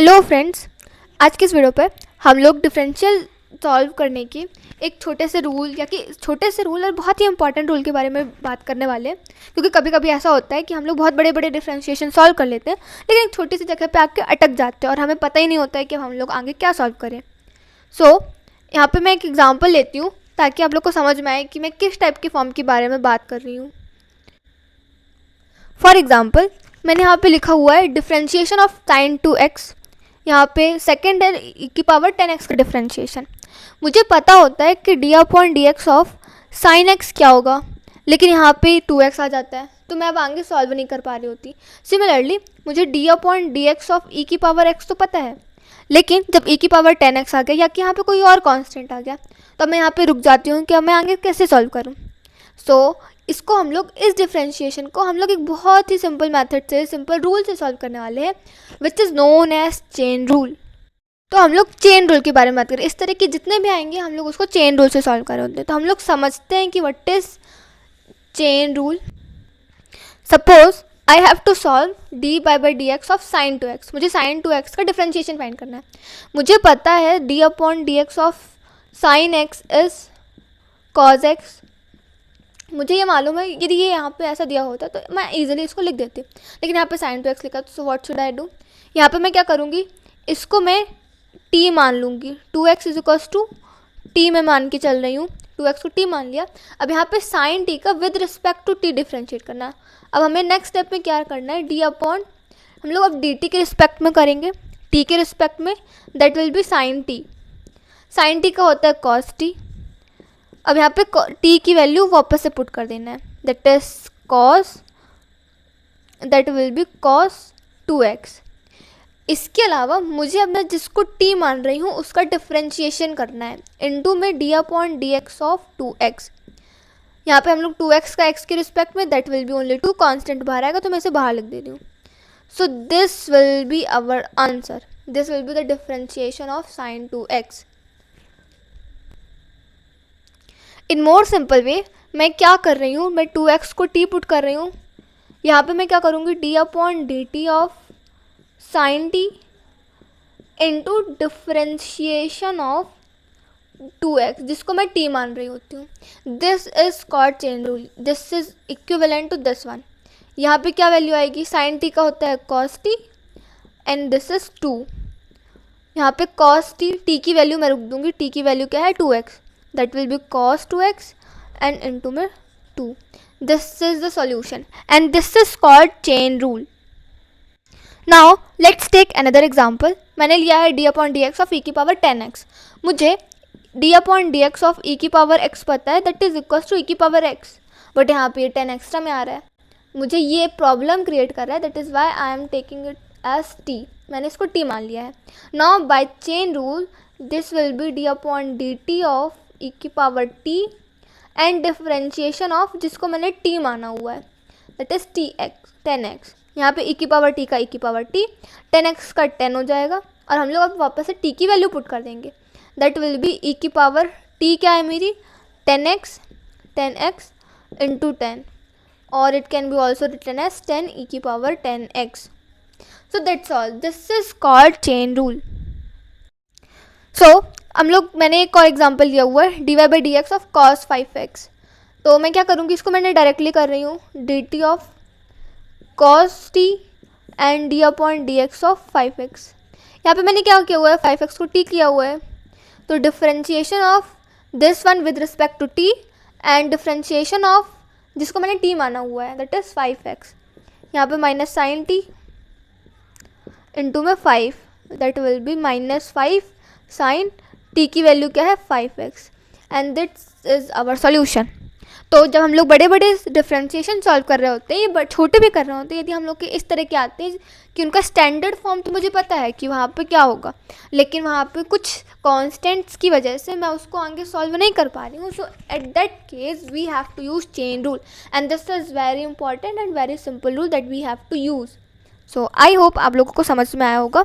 Hello friends, आज की इस वीडियो पे हम लोग डिफरेंशियल सॉल्व करने की एक छोटे से रूल और बहुत ही इंपॉर्टेंट रूल के बारे में बात करने वाले हैं। क्योंकि कभी कभी ऐसा होता है कि हम लोग बहुत बड़े बड़े डिफरेंशिएशन सॉल्व कर लेते हैं, लेकिन एक छोटी सी जगह पे आके अटक जाते हैं और हमें पता ही नहीं होता है कि हम लोग आगे क्या सॉल्व करें। यहाँ पे मैं एक एग्जाम्पल लेती हूँ ताकि आप लोग को समझ में आए कि मैं किस टाइप की फॉर्म के बारे में बात कर रही हूँ। फॉर एग्जाम्पल, मैंने यहाँ पे लिखा हुआ है डिफरेंशिएशन ऑफ साइन 2x। यहाँ पे सेकेंड है e⁻10x का डिफरेंशिएशन। मुझे पता होता है कि d/dx ऑफ साइन x क्या होगा, लेकिन यहाँ पे 2x आ जाता है तो मैं अब आगे सॉल्व नहीं कर पा रही होती। सिमिलरली मुझे d/dx ऑफ e⁻x तो पता है, लेकिन जब e⁻10x आ गया या कि यहाँ पे कोई और कांस्टेंट आ गया तो मैं यहाँ पे रुक जाती हूँ कि अब मैं आगे कैसे सॉल्व करूँ। इसको हम लोग इस डिफरेंशिएशन को हम लोग एक बहुत ही सिंपल मेथड से, सिंपल रूल से सॉल्व करने वाले हैं, which is known as chain rule. तो हम लोग चेन रूल के बारे में बात करें। इस तरह के जितने भी आएंगे हम लोग उसको चेन रूल से सॉल्व कर रहे होते हैं। तो हम लोग समझते हैं कि what is chain rule. Suppose I have to solve d/dx of sine 2x। मुझे साइन 2x का डिफरेंशिएशन फाइंड करना है। मुझे पता है d/dx of sign x is cos x। मुझे ये मालूम है यदि ये यहाँ पे ऐसा दिया होता तो मैं इजीली इसको लिख देती, लेकिन यहाँ पे sin 2x लिखा, तो व्हाट शुड आई डू। यहाँ पे मैं क्या करूँगी, इसको मैं t मान लूँगी। 2x is equals to t में मान के चल रही हूँ, 2x को t मान लिया। अब यहाँ पे sin t का with respect to t differentiate करना है। अब हमें नेक्स्ट स्टेप में क्या करना है, हम लोग अब dt के रिस्पेक्ट में करेंगे, t के रिस्पेक्ट में, दैट विल B sin t। sin t का होता है cos t। अब यहाँ पे t की वैल्यू वापस से पुट कर देना है, दैट विल बी cos 2x। इसके अलावा मुझे अब मैं जिसको t मान रही हूँ उसका डिफरेंशिएशन करना है इनटू में d/dx ऑफ 2x। यहाँ पे हम लोग 2x का x के रिस्पेक्ट में, दैट विल बी ओनली 2, कांस्टेंट बाहर आएगा तो मैं इसे बाहर लिख दे रही हूँ। So this will be our answer, this will be the differentiation of sine 2x। In more simple way मैं क्या कर रही हूँ, मैं 2x को t पुट कर रही हूँ। यहाँ पे मैं क्या करूँगी, d/dt of sine t into differentiation of 2x, जिसको मैं t मान रही होती हूँ। This is called chain rule, this is equivalent to this one. यहाँ पे क्या वैल्यू आएगी, साइन t का होता है cos t and this is 2। यहाँ पे cos t की वैल्यू मैं रुक दूँगी, t की वैल्यू क्या है 2x, that will be cos 2x and into में 2. This is the solution and this is called chain rule. Now let's take another example. मैंने लिया है d/dx of e⁻10x। मुझे d/dx of e⁻x पता है, that is equals to e⁻x, but यहाँ पे 10 extra में आ रहा है, मुझे ये प्रॉब्लम क्रिएट कर रहा है, that is why I am taking it as t। मैंने इसको t मान लिया है। Now by chain rule this will be d/dt of e⁻t and differentiation of जिसको मैंने t माना हुआ है, दैट इज 10x। यहाँ पे e⁻t का e⁻t, 10x का 10 हो जाएगा और हम लोग अब वापस से t की वैल्यू पुट कर देंगे, दैट विल बी e⁻t क्या है मेरी 10x इंटू 10, और it can be also written as 10 e⁻10x। So that's all, this is called chain rule. मैंने एक और एग्जांपल लिया हुआ है dy/dx ऑफ cos 5x। तो मैं क्या करूँगी, इसको मैंने डायरेक्टली कर रही हूँ dt of cos t and d/dx of 5x। यहाँ पे मैंने क्या किया हुआ है, 5x को t किया हुआ है, तो differentiation of this one with respect to t and differentiation of जिसको मैंने t माना हुआ है, दैट इज 5x। यहाँ पे माइनस साइन t इंटू में 5, दैट विल बी -5 साइन t की वैल्यू क्या है 5x and this is our solution. तो जब हम लोग बड़े बड़े डिफरेंशिएशन सॉल्व कर रहे होते हैं, ये छोटे भी कर रहे होते हैं, यदि हम लोग के इस तरह के आते हैं कि उनका स्टैंडर्ड फॉर्म तो मुझे पता है कि वहाँ पे क्या होगा, लेकिन वहाँ पे कुछ कॉन्स्टेंट्स की वजह से मैं उसको आगे सॉल्व नहीं कर पा रही हूँ। So at that case we have to use chain rule and this is very important and very simple rule that we have to use. So I hope आप लोगों को समझ में आया होगा।